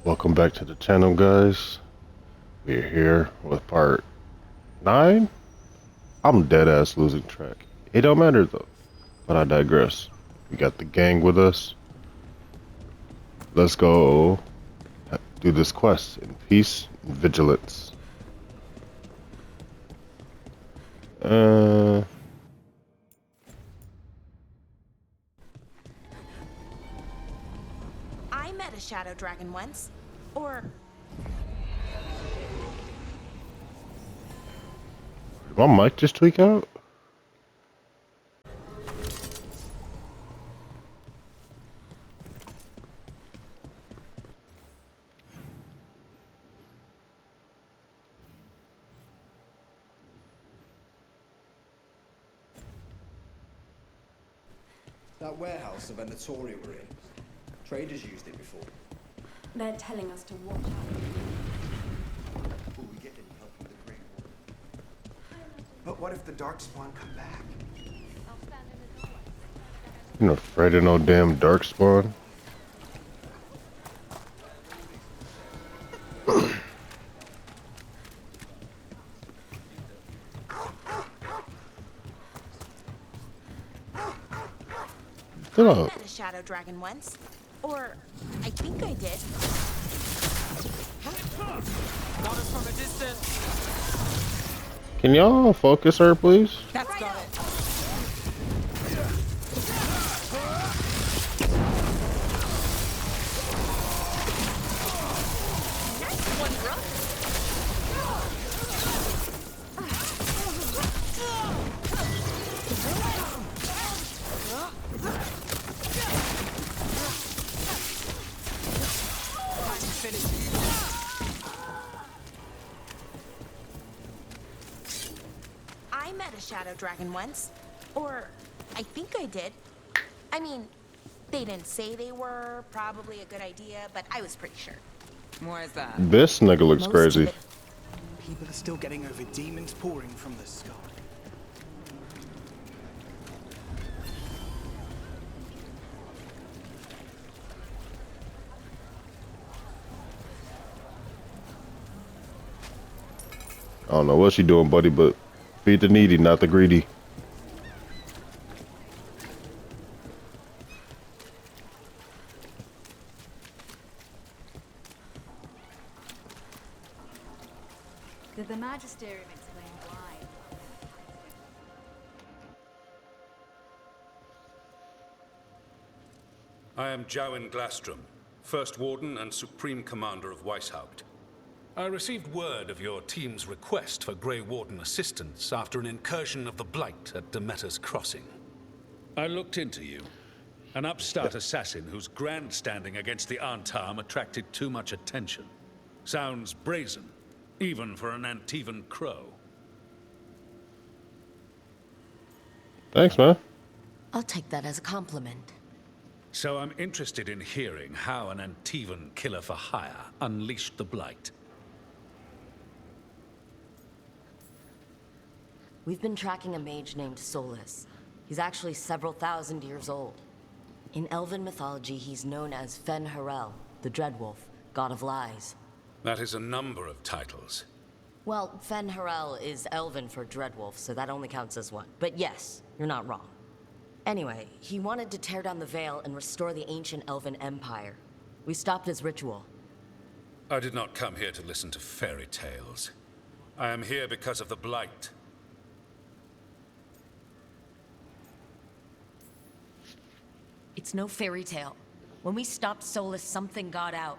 Welcome back to the channel, guys. We're here with part 9. I'm dead ass losing track. It don't matter though, but I digress. We got the gang with us. Let's go do this quest in peace and vigilance. Uh, I met a shadow dragon once. Or did my mic just tweak out? That warehouse the Venatori were in. Traders used it before. They're telling us to watch out. Will we get any help from the Great War? But what if the Darkspawn come back? You know, afraid of no damn darkspawn. Chill I out. met a shadow dragon once. Or I think I did. Got us from a distance. Can y'all focus her, please? That's got it. Nice one, bro. I met a shadow dragon once. Or I think I did. I mean, they didn't say they were probably a good idea, but I was pretty sure. Why is that? This nigga looks Most of crazy. it- People are still getting over demons pouring from the sky. I don't know what she doing, buddy, but feed the needy, not the greedy. Did the Magisterium explain why? I am Jowen Glastrom, First Warden and Supreme Commander of Weishaupt. I received word of your team's request for Grey Warden assistance after an incursion of the Blight at Demeter's Crossing. I looked into you. An upstart assassin whose grandstanding against the Antam attracted too much attention. Sounds brazen, even for an Antivan crow. Thanks, man. I'll take that as a compliment. So I'm interested in hearing how an Antivan killer for hire unleashed the Blight. We've been tracking a mage named Solus. He's actually several thousand years old. In Elven mythology, he's known as Fen Harel, the Dreadwolf, god of lies. That is a number of titles. Well, Fen Harel is Elven for Dreadwolf, so that only counts as one. But yes, you're not wrong. Anyway, he wanted to tear down the Veil and restore the ancient Elven Empire. We stopped his ritual. I did not come here to listen to fairy tales. I am here because of the Blight. It's no fairy tale. When we stopped Solus, something got out.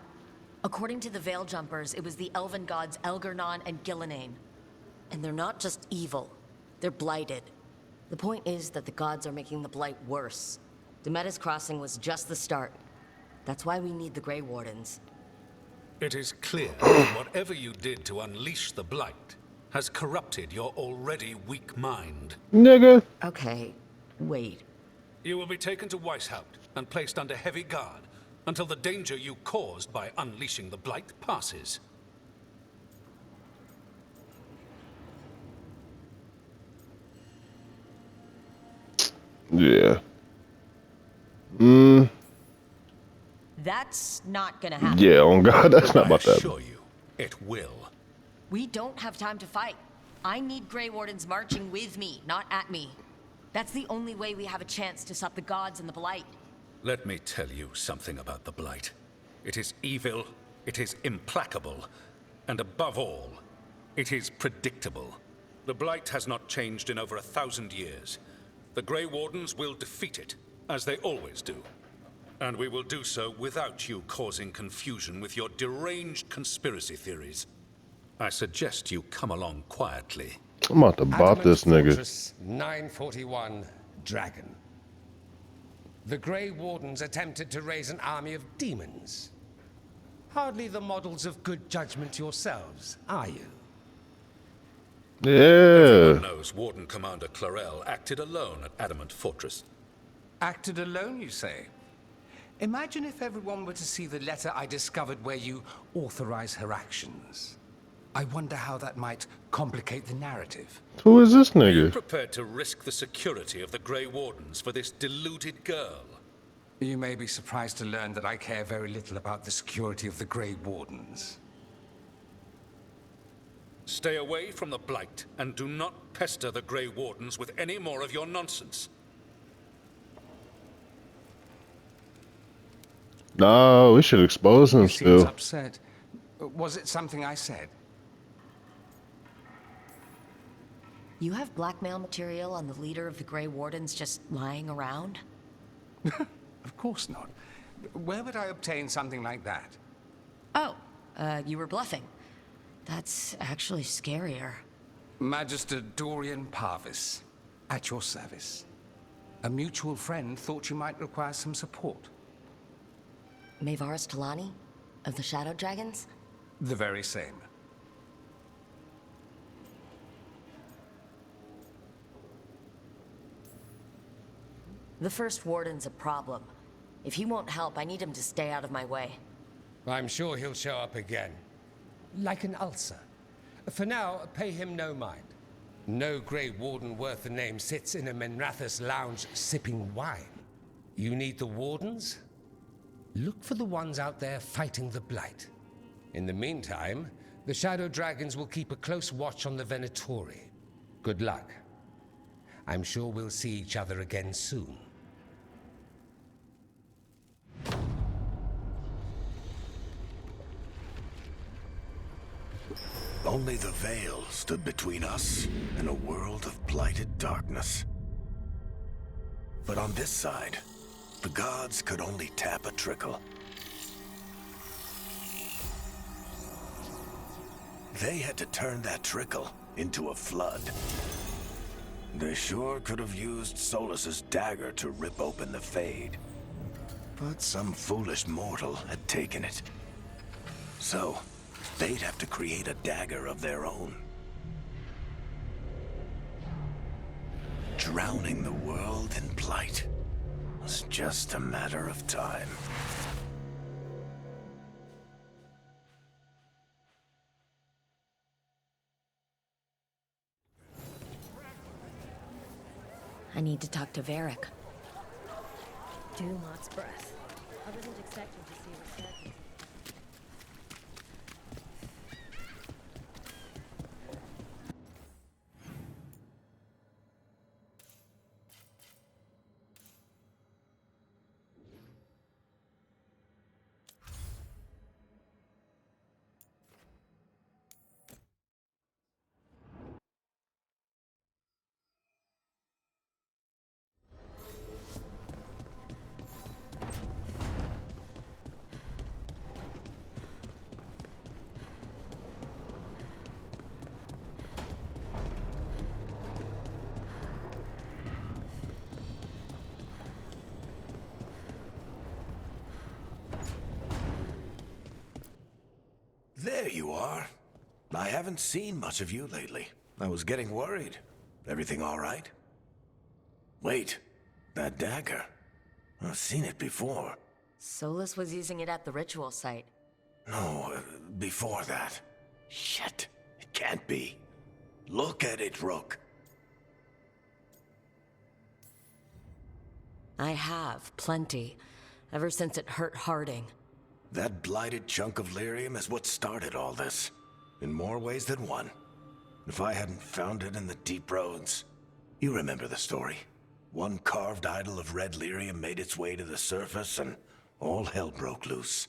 According to the Veil Jumpers, it was the Elven gods Elgernon and Gillenane. And they're not just evil, they're blighted. The point is that the gods are making the Blight worse. Demeter's Crossing was just the start. That's why we need the Grey Wardens. It is clear that whatever you did to unleash the Blight has corrupted your already weak mind. Nigga. Okay, wait. You will be taken to Weishaupt and placed under heavy guard until the danger you caused by unleashing the Blight passes. Yeah. That's not gonna happen. Yeah, on God, that's not I about that. assure you, it will. We don't have time to fight. I need Grey Wardens marching with me, not at me. That's the only way we have a chance to stop the gods and the Blight. Let me tell you something about the Blight. It is evil, it is implacable, and above all, it is predictable. The Blight has not changed in over 1,000 years. The Grey Wardens will defeat it, as they always do. And we will do so without you causing confusion with your deranged conspiracy theories. I suggest you come along quietly. I'm about to bop this nigga. Fortress 941 Dragon. The Grey Wardens attempted to raise an army of demons. Hardly the models of good judgment yourselves, are you? Yeah. Everyone knows Warden Commander Clarel acted alone at Adamant Fortress. Acted alone, you say? Imagine if everyone were to see the letter I discovered where you authorize her actions. I wonder how that might complicate the narrative. Who is this Are you nigga? prepared to risk the security of the Grey Wardens for this deluded girl? You may be surprised to learn that I care very little about the security of the Grey Wardens. Stay away from the Blight, and do not pester the Grey Wardens with any more of your nonsense. No, we should expose him He seems still. upset. Was it something I said? You have blackmail material on the leader of the Grey Wardens just lying around? Of course not. Where would I obtain something like that? Oh, you were bluffing. That's actually scarier. Magister Dorian Parvis, at your service. A mutual friend thought you might require some support. Maevaris Talani? Of the Shadow Dragons? The very same. The First Warden's a problem. If he won't help, I need him to stay out of my way. I'm sure he'll show up again. Like an ulcer. For now, pay him no mind. No Grey Warden worth the name sits in a Menrathus lounge sipping wine. You need the Wardens? Look for the ones out there fighting the Blight. In the meantime, the Shadow Dragons will keep a close watch on the Venatori. Good luck. I'm sure we'll see each other again soon. Only the veil stood between us and a world of blighted darkness. But on this side, the gods could only tap a trickle. They had to turn that trickle into a flood. They sure could have used Solus's dagger to rip open the Fade. But some foolish mortal had taken it. So, they'd have to create a dagger of their own. Drowning the world in blight was just a matter of time. I need to talk to Varric. Dumot's breath. I wasn't expecting to see resurgence. There you are. I haven't seen much of you lately. I was getting worried. Everything all right? Wait, that dagger. I've seen it before. Solus was using it at the ritual site. No, before that. Shit, it can't be. Look at it, Rook. I have, plenty. ever since it hurt Harding. That blighted chunk of lyrium is what started all this, in more ways than one. If I hadn't found it in the deep roads... You remember the story. One carved idol of red lyrium made its way to the surface, and all hell broke loose.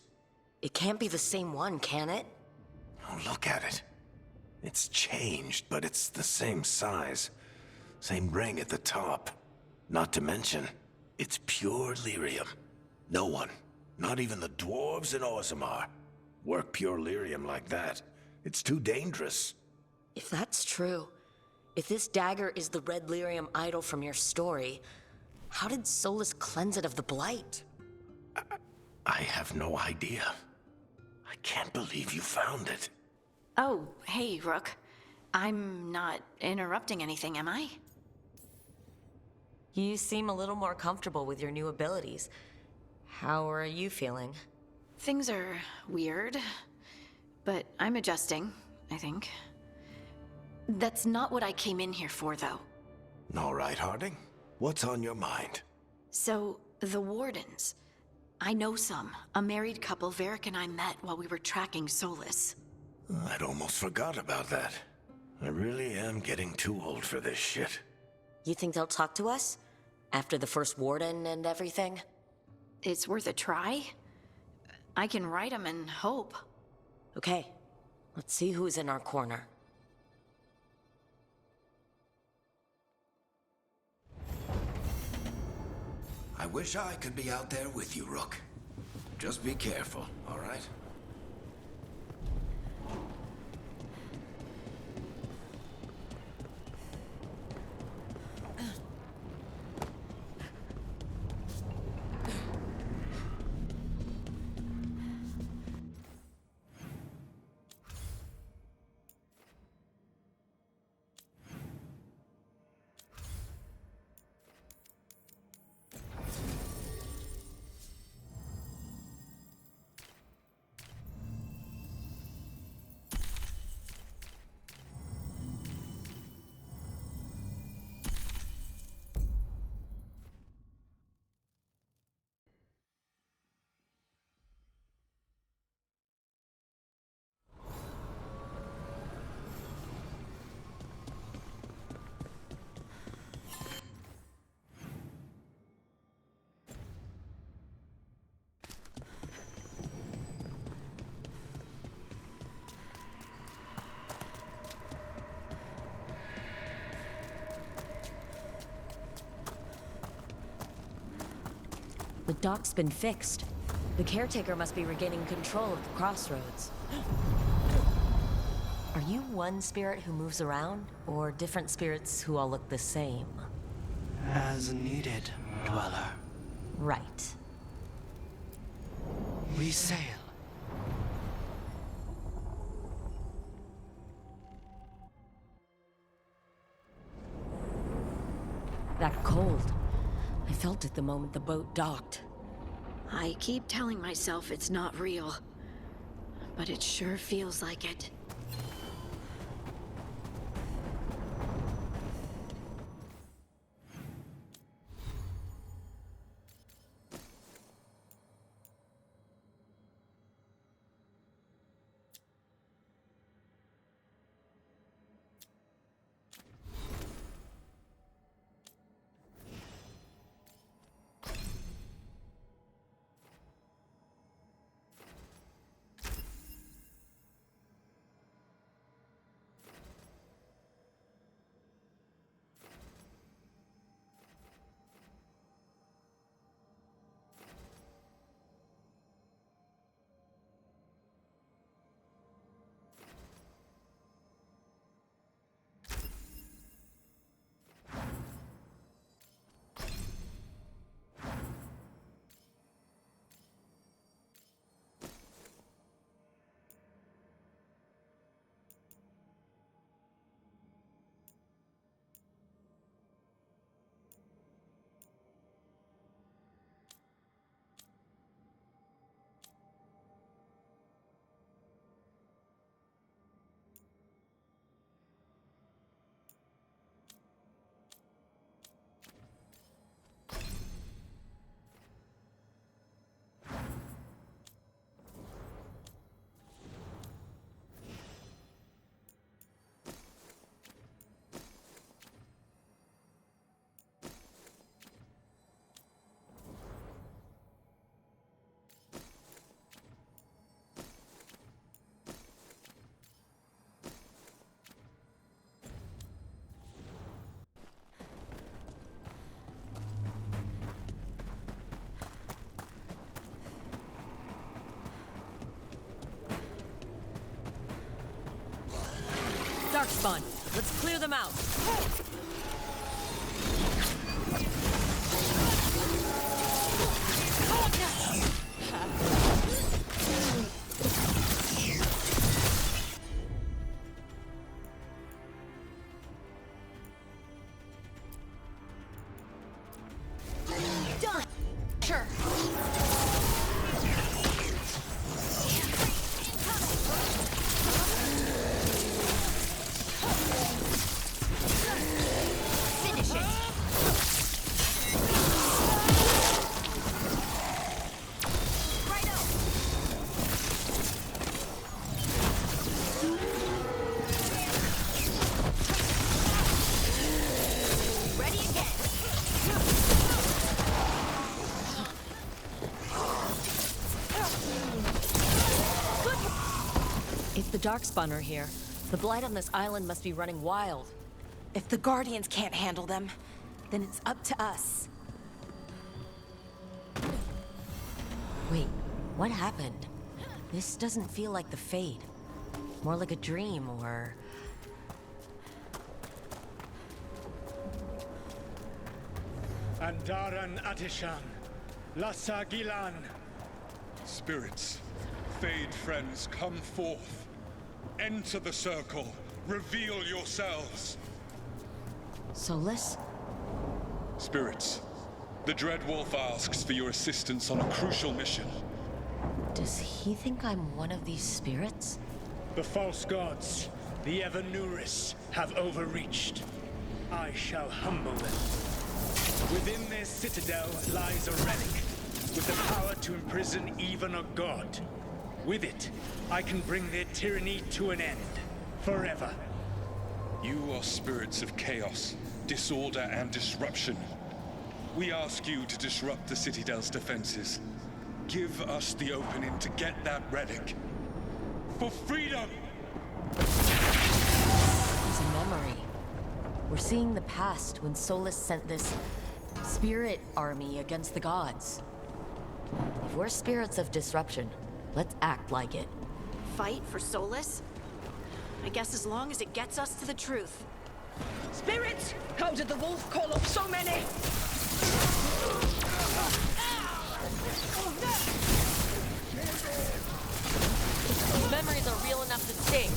It can't be the same one, can it? Oh, look at it. It's changed, but it's the same size. Same ring at the top. Not to mention, it's pure lyrium. No one, not even the dwarves in Orzammar, work pure lyrium like that. It's too dangerous. If that's true, if this dagger is the red lyrium idol from your story, how did Solus cleanse it of the blight? I have no idea. I can't believe you found it. Oh, hey, Rook. I'm not interrupting anything, am I? You seem a little more comfortable with your new abilities. How are you feeling? Things are weird, but I'm adjusting, I think. That's not what I came in here for, though. All right, Harding. What's on your mind? So, the Wardens. I know some. A married couple Varric and I met while we were tracking Solus. I'd almost forgot about that. I really am getting too old for this shit. You think they'll talk to us? After the first Warden and everything? It's worth a try. I can write them and hope. Okay, let's see who's in our corner. I wish I could be out there with you, Rook. Just be careful, all right? The dock's been fixed. The caretaker must be regaining control of the crossroads. Are you one spirit who moves around, or different spirits who all look the same? As needed, Dweller. Right. We sail. That cold. I felt it the moment the boat docked. I keep telling myself it's not real, but it sure feels like it. Darkspawn. Let's clear them out. Done. Sure. Finish it. Righto. Ready again. If the Darkspawn are here, the blight on this island must be running wild. If the Guardians can't handle them, then it's up to us. Wait, what happened? This doesn't feel like the Fade. More like a dream, or... Andaran Atishan, Lassa Gilan. Spirits, Fade friends, come forth. Enter the circle. Reveal yourselves. Solus? Spirits, the Dread Wolf asks for your assistance on a crucial mission. Does he think I'm one of these spirits? The false gods, the Evanuris, have overreached. I shall humble them. Within their citadel lies a relic, with the power to imprison even a god. With it, I can bring their tyranny to an end, forever. You are spirits of chaos, disorder, and disruption. We ask you to disrupt the Citadel's defenses. Give us the opening to get that relic. For freedom! It's a memory. We're seeing the past when Solus sent this spirit army against the gods. If we're spirits of disruption, let's act like it. Fight for Solus? I guess as long as it gets us to the truth. Spirits! How did the wolf call up so many? These memories are real enough to sting.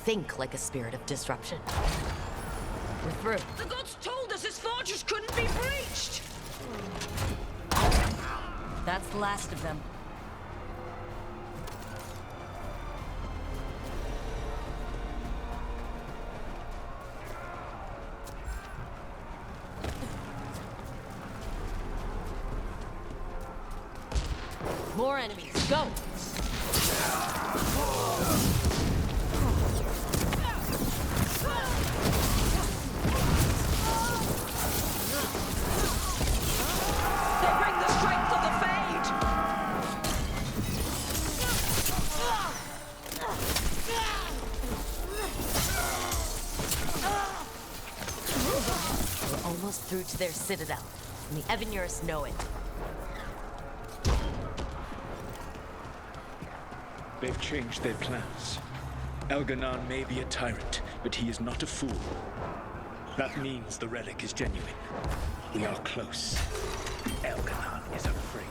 Think like a spirit of disruption. We're through. The gods told us his fortress couldn't be breached! That's the last of them. More enemies, go! Almost through to their citadel, and the Evanuris know it. They've changed their plans. Elganon may be a tyrant, but he is not a fool. That means the relic is genuine. We are close. Elganon is afraid.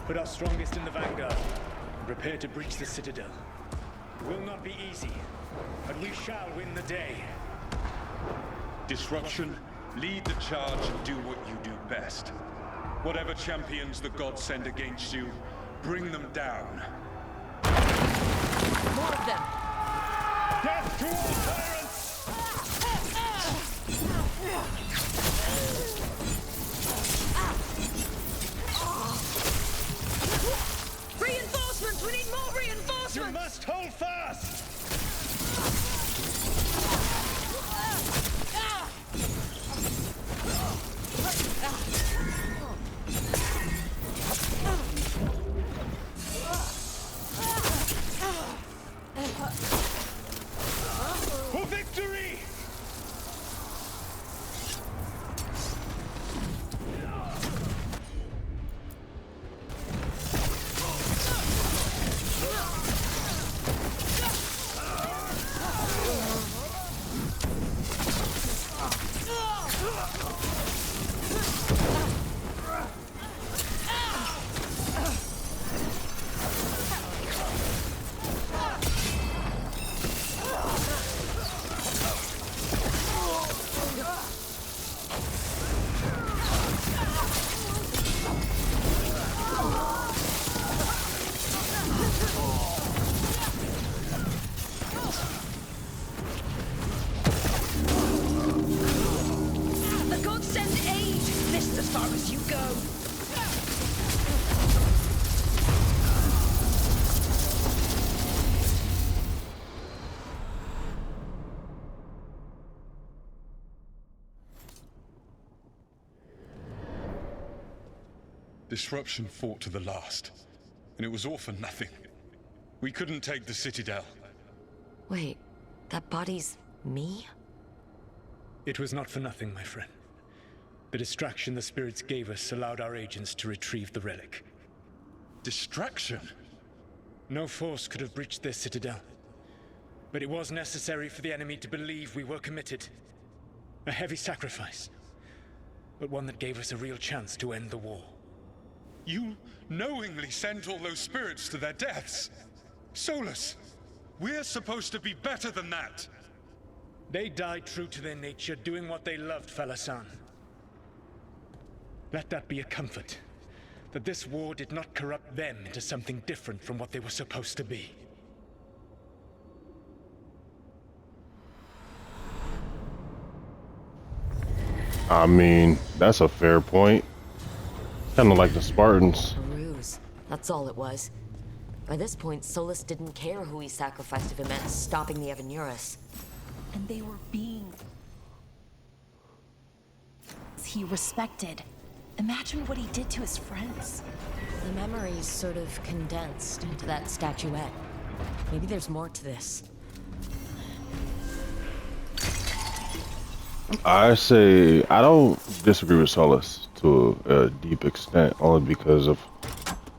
Put our strongest in the vanguard, and prepare to breach the citadel. It will not be easy, but we shall win the day. Disruption, lead the charge and do what you do best. Whatever champions the gods send against you, bring them down. More of them! Death to all tyrants! Send aid! List as far as you go! Disruption fought to the last, and it was all for nothing. We couldn't take the Citadel. Wait, that body's me? It was not for nothing, my friend. The distraction the spirits gave us allowed our agents to retrieve the relic. Distraction? No force could have breached this Citadel. But it was necessary for the enemy to believe we were committed. A heavy sacrifice, but one that gave us a real chance to end the war. You knowingly sent all those spirits to their deaths. Solus, we're supposed to be better than that. They died true to their nature, doing what they loved, Falasan. Let that be a comfort, that this war did not corrupt them into something different from what they were supposed to be. I mean, that's a fair point. Kind of like the Spartans. A ruse. That's all it was. By this point, Solus didn't care who he sacrificed if it meant stopping the Evanurus. And they were being... he respected. Imagine what he did to his friends. The memories sort of condensed into that statuette. Maybe there's more to this. I say I don't disagree with Solus to a deep extent, only because of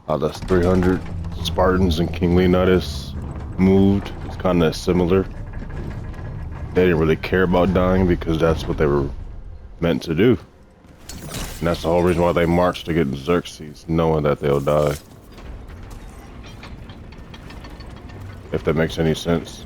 how the 300 Spartans and King Leonidas moved. It's kind of similar. They didn't really care about dying because that's what they were meant to do. And that's the whole reason why they marched to get Xerxes, knowing that they'll die. If that makes any sense.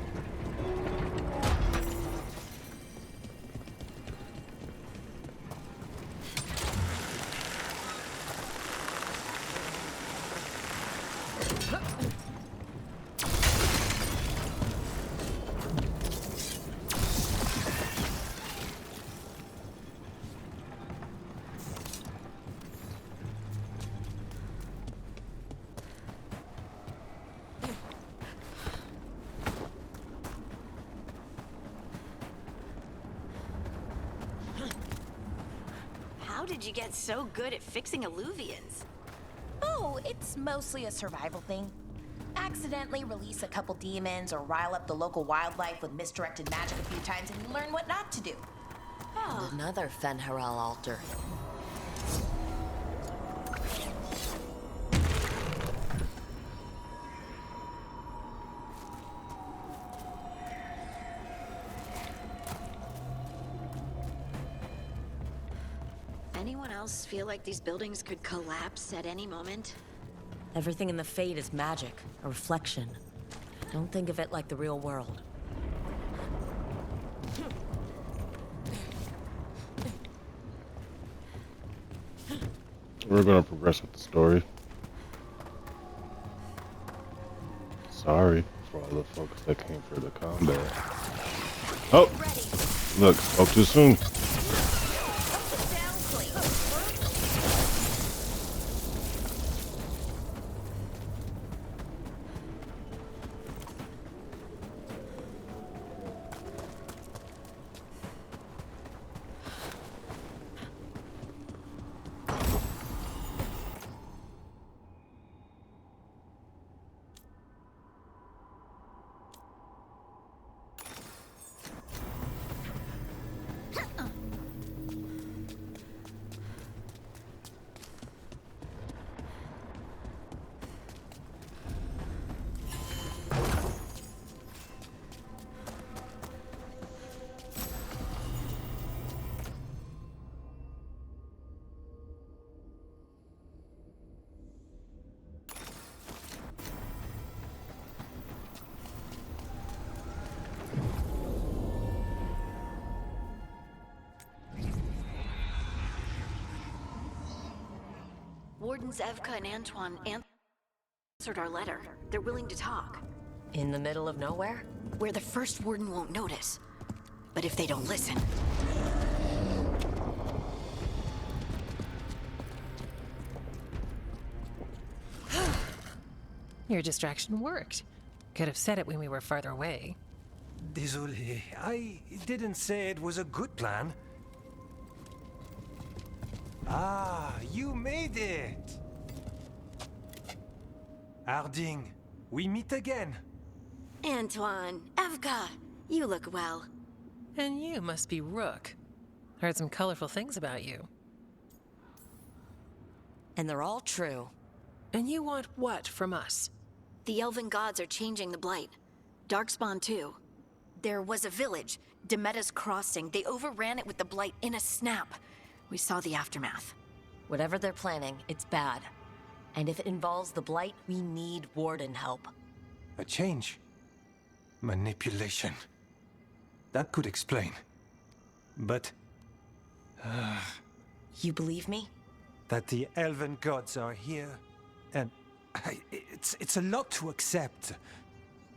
How did you get so good at fixing alluvians? Oh, it's mostly a survival thing. Accidentally release a couple demons or rile up the local wildlife with misdirected magic a few times and you learn what not to do. And another Fen'Harel altar. Anyone else feel like these buildings could collapse at any moment? Everything in the Fade is magic, a reflection. Don't think of it like the real world. We're gonna progress with the story. Sorry for all the folks that came for the combat. Oh! Look, spoke too soon. Wardens Evka and Antoine answered our letter. They're willing to talk. In the middle of nowhere? Where the first warden won't notice. But if they don't listen... Your distraction worked. Could have said it when we were farther away. Désolé, I didn't say it was a good plan. Ah, you made it! Harding, we meet again. Antoine, Evka, you look well. And you must be Rook. Heard some colorful things about you. And they're all true. And you want what from us? The Elven gods are changing the Blight. Darkspawn too. There was a village, Demeta's Crossing. They overran it with the Blight in a snap. We saw the aftermath. Whatever they're planning, it's bad. And if it involves the Blight, we need Warden help. A change. Manipulation. That could explain. But... You believe me? that the Elven gods are here, and it's a lot to accept.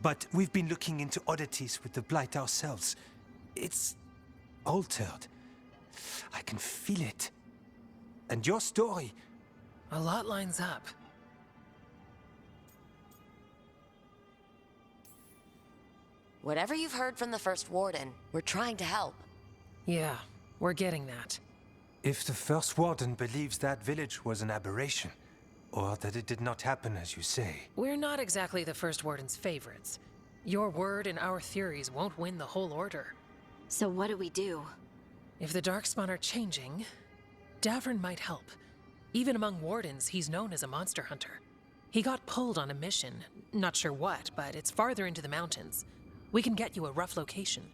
But we've been looking into oddities with the Blight ourselves. It's altered. I can feel it. And your story... A lot lines up. Whatever you've heard from the First Warden, we're trying to help. Yeah, we're getting that. If the First Warden believes that village was an aberration, or that it did not happen as you say... We're not exactly the First Warden's favorites. Your word and our theories won't win the whole order. So what do we do? If the Darkspawn are changing, Davrin might help. Even among Wardens, he's known as a monster hunter. He got pulled on a mission. Not sure what, but it's farther into the mountains. We can get you a rough location.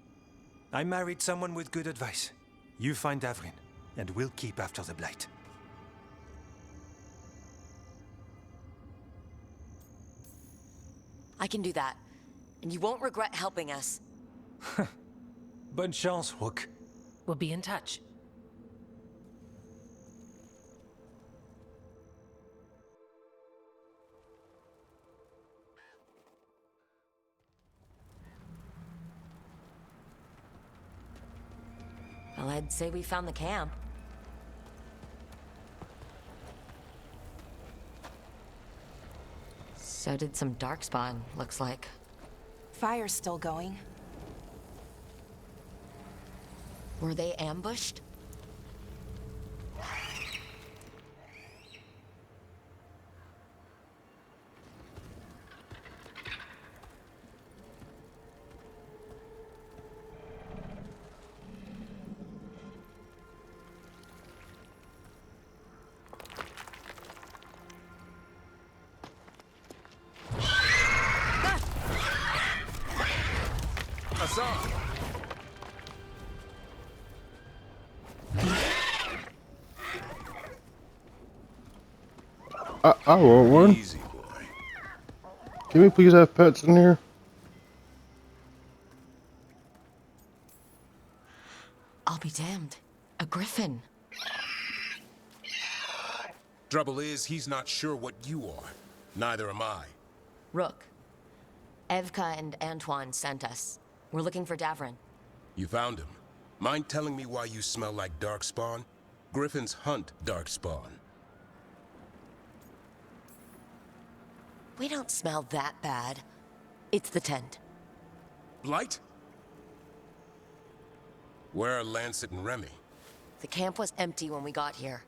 I married someone with good advice. You find Davrin, and we'll keep after the Blight. I can do that. And you won't regret helping us. Bonne chance, Rook. We'll be in touch. Well, I'd say we found the camp. So did some Darkspawn, looks like. Fire's still going. Were they ambushed? I want one. Easy, boy. Can we please have pets in here? I'll be damned. A griffin. Trouble is, he's not sure what you are. Neither am I. Rook. Evka and Antoine sent us. We're looking for Davrin. You found him. Mind telling me why you smell like Darkspawn? Griffins hunt Darkspawn. We don't smell that bad. It's the tent. Blight? Where are Lancet and Remy? The camp was empty when we got here.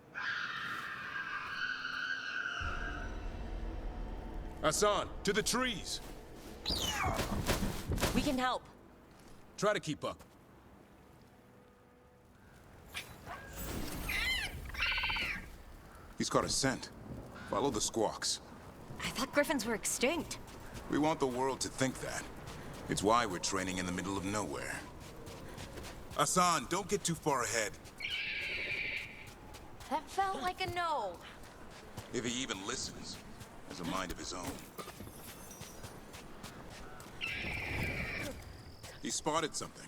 Hassan, to the trees! We can help. Try to keep up. He's got a scent. Follow the squawks. I thought griffins were extinct. We want the world to think that. It's why we're training in the middle of nowhere. Hassan, don't get too far ahead. That felt like a no. If he even listens, has a mind of his own. He spotted something.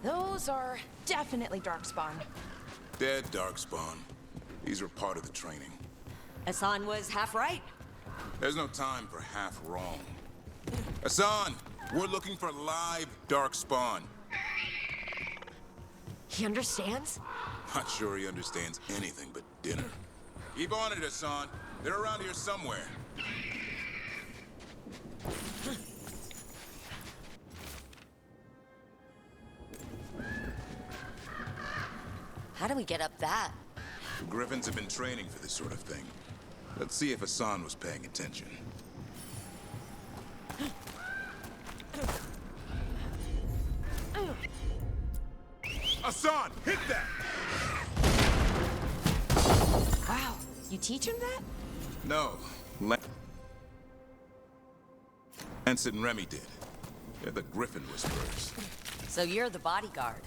Those are definitely Darkspawn. Dead Darkspawn. These are part of the training. Hassan was half right. There's no time for half wrong. Hassan, we're looking for live Darkspawn. He understands? Not sure he understands anything but dinner. Keep on it, Hassan. They're around here somewhere. How do we get up that? The Griffins have been training for this sort of thing. Let's see if Hassan was paying attention. Hassan, hit that! Wow, you teach him that? No. Lance and Remy did. They're the Griffin Whisperers. So you're the bodyguard.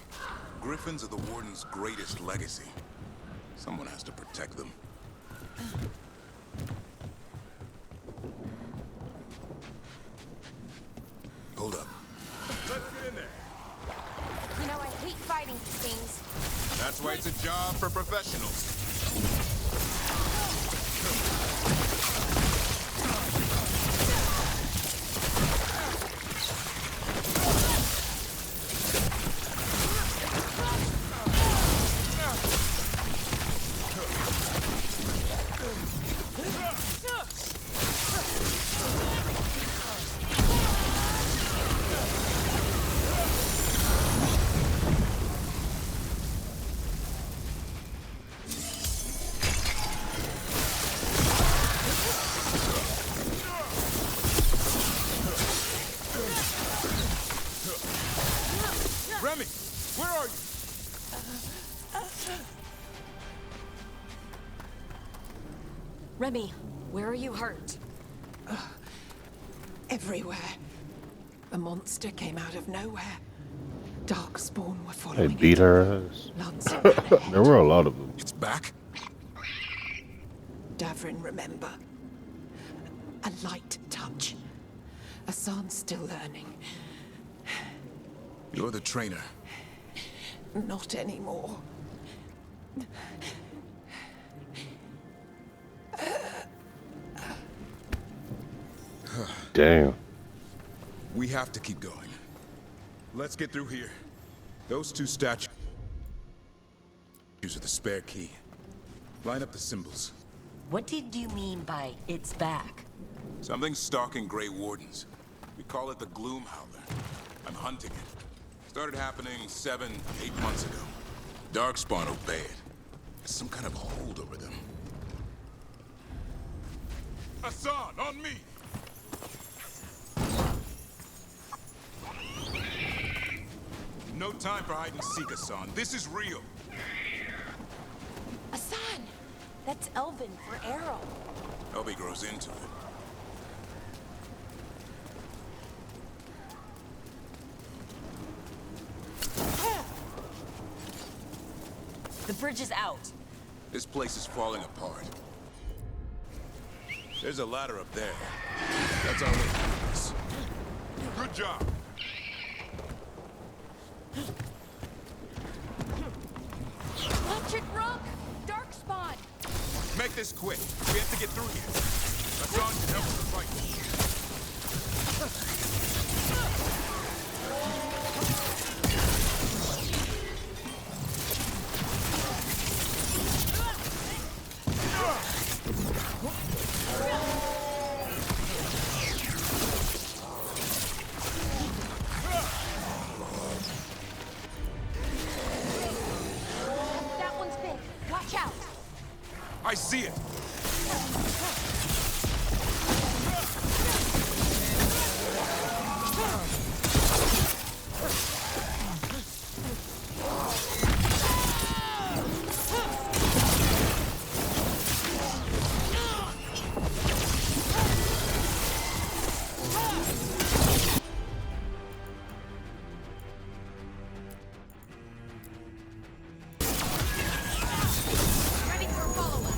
Griffins are the Warden's greatest legacy. Someone has to protect them. Hold up. Let's get in there. You know, I hate fighting things. That's why it's a job for professionals. Remy, where are you? Remy, where are you hurt? Everywhere. The monster came out of nowhere. Darkspawn were They following beat it. her ass. Lancet ran ahead. There were a lot of them. It's back? Davrin, remember. A light touch. Hassan's still learning. You're the trainer. Not anymore. Damn. We have to keep going. Let's get through here. Those two statues are the spare key. Line up the symbols. What did you mean by it's back? Something's stalking Grey Wardens. We call it the Gloom Howler. I'm hunting it. Started happening 7, 8 months ago. Darkspawn obey it. There's some kind of hold over them. Hassan, on me! No time for hide and seek, Hassan. This is real. Hassan! That's Elven for arrow. Elby grows into it. The bridge is out. This place is falling apart. There's a ladder up there. That's our way through this. Good job. Electric rock! Darkspawn! Make this quick. We have to get through here. Hassan can help us fight. That one's big. Watch out! I see it. Ready for follow-up.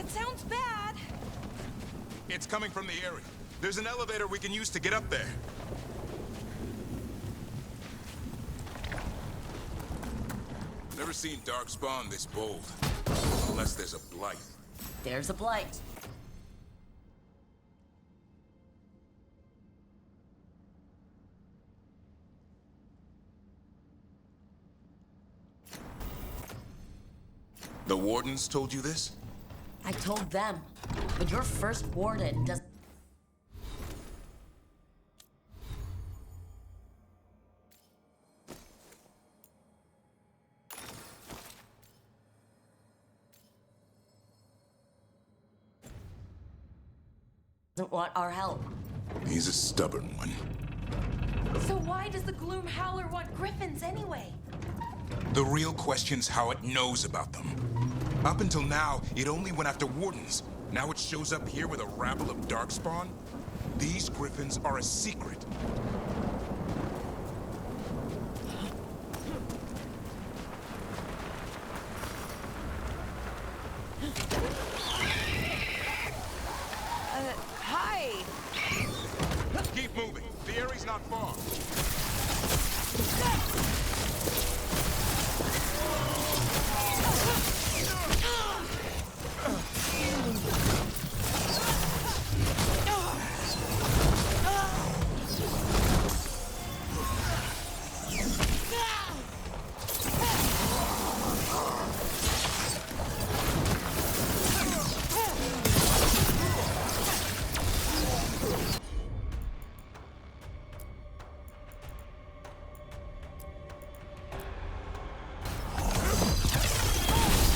That sounds bad. It's coming from the area. There's an elevator we can use to get up there. Never seen Darkspawn this bold. Unless there's a blight. There's a blight. The Wardens told you this? I told them, but your first warden doesn't. Want our help. He's a stubborn one. So why does the Gloom Howler want griffins anyway? The real question's how it knows about them. Up until now, it only went after Wardens. Now it shows up here with a rabble of Darkspawn? These griffins are a secret. Hi. Keep moving. The area's not far.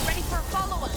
Ready for a follow-up.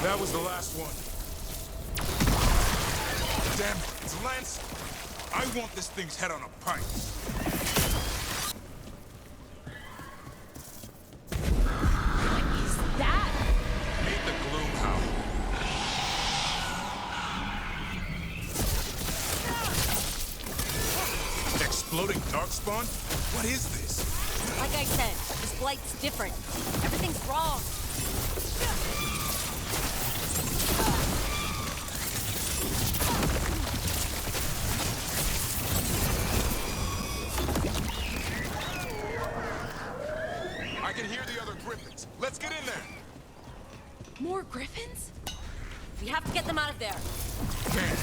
That was the last one. Damn it, it's Lance. I want this thing's head on a pike. That? Ain't the Gloom Howler. Exploding Darkspawn? What is this? Like I said, this blight's different. Everything's wrong. I can hear the other griffins. Let's get in there. More griffins? We have to get them out of there. Man,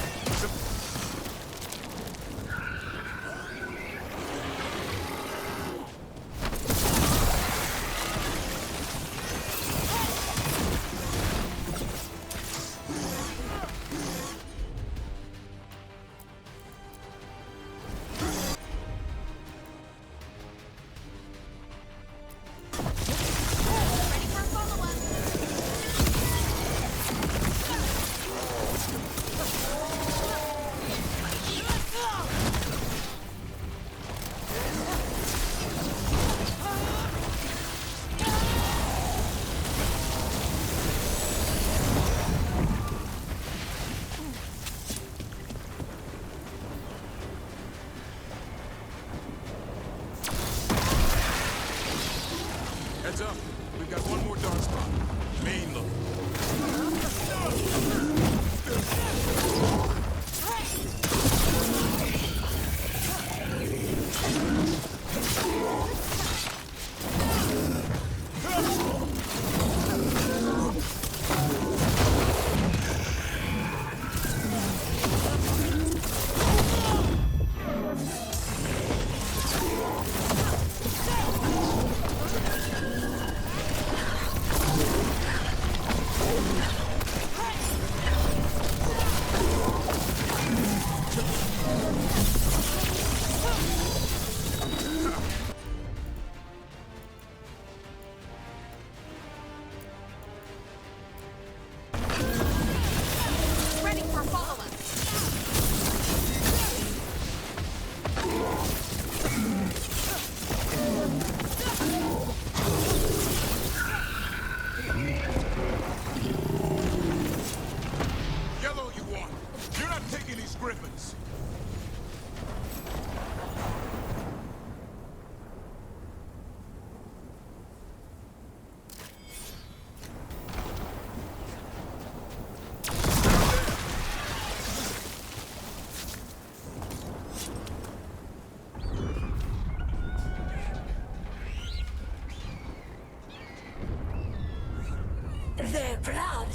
Ready for a follow-up. heads up. We've got one more Darkspawn. Main look.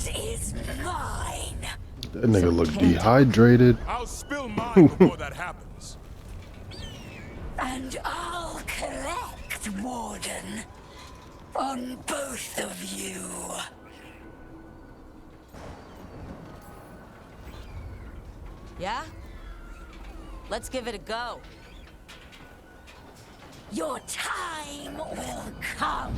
is mine. That nigga look dehydrated. I'll spill mine before that happens. And I'll collect, Warden. On both of you. Yeah? Let's give it a go. Your time will come.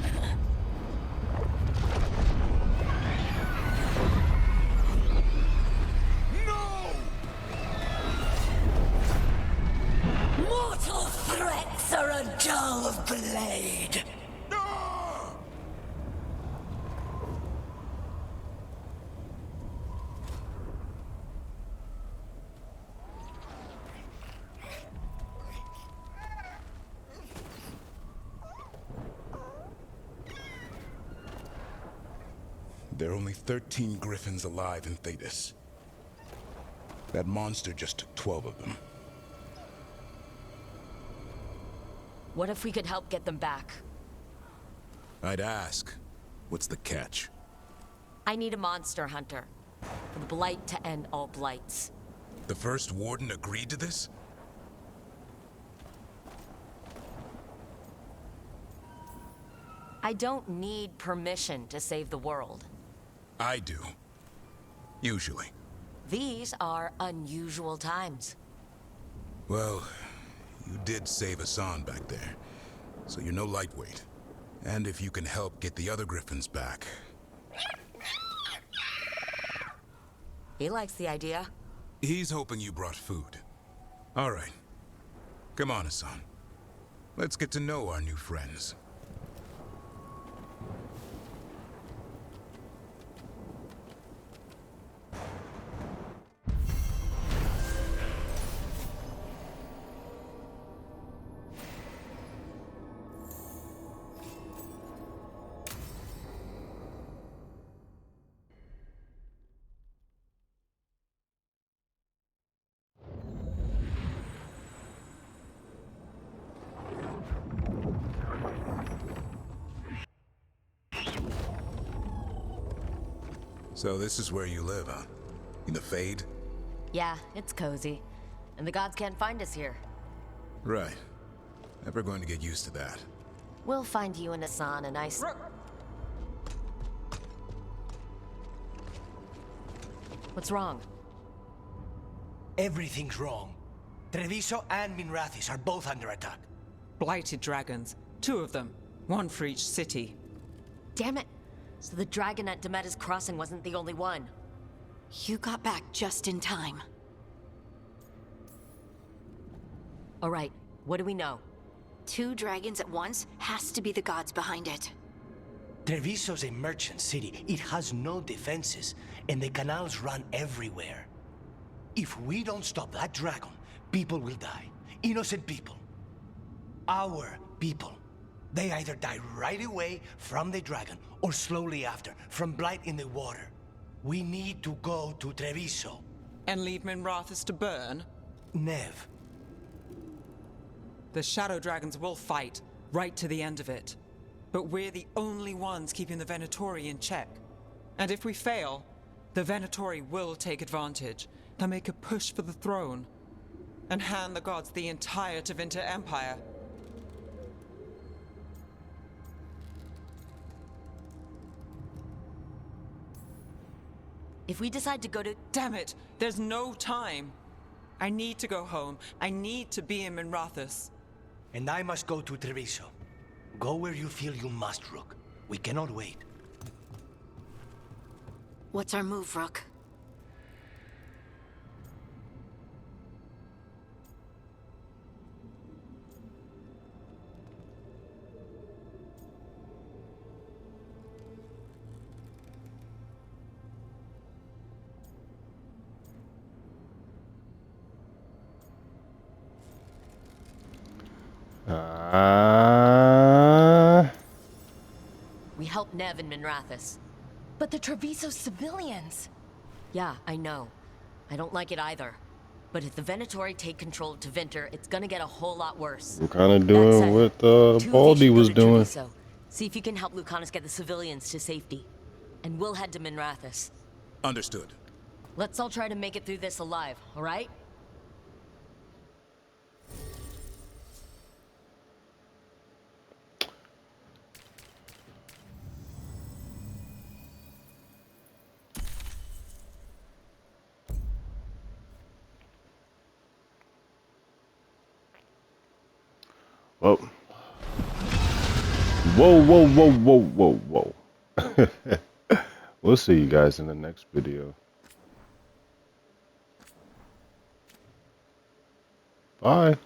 Mortal threats are a dull blade. There are only 13 griffins alive in Thetis. That monster just took 12 of them. What if we could help get them back? I'd ask, what's the catch? I need a monster hunter. For the Blight to end all blights. The first warden agreed to this? I don't need permission to save the world. I do. Usually. These are unusual times. Well, you did save Hassan back there, so you're no lightweight. And if you can help get the other griffins back... He likes the idea. He's hoping you brought food. All right. Come on, Hassan. Let's get to know our new friends. So this is where you live, huh? In the Fade? Yeah, it's cozy. And the gods can't find us here. Right. Never going to get used to that. We'll find you and Hassan a nice... What's wrong? Everything's wrong. Treviso and Minrathis are both under attack. Blighted dragons. 2 of them. 1 for each city. Damn it! So the dragon at Demeter's Crossing wasn't the only one. You got back just in time. All right, what do we know? 2 dragons at once has to be the gods behind it. Treviso's a merchant city. It has no defenses, and the canals run everywhere. If we don't stop that dragon, people will die. Innocent people. Our people. They either die right away from the dragon, or slowly after, from blight in the water. We need to go to Treviso. And leave Minrathis to burn? Nev. The Shadow Dragons will fight, right to the end of it. But we're the only ones keeping the Venatori in check. And if we fail, the Venatori will take advantage. They'll make a push for the throne. And hand the gods the entire Tevinter Empire. If we decide to go to... Damn it! There's no time! I need to go home. I need to be in Minrathis. And I must go to Treviso. Go where you feel you must, Rook. We cannot wait. What's our move, Rook? We help Nev and Minrathis. But the Treviso civilians! Yeah, I know. I don't like it either. But if the Venatori take control of Tevinter, it's gonna get a whole lot worse. We're kind of doing what Two of you Baldy should go was to doing. Treviso. See if you can help Lucanus get the civilians to safety. and we'll head to Minrathous. Understood. Let's all try to make it through this alive, all right? Well, whoa. We'll see you guys in the next video. Bye.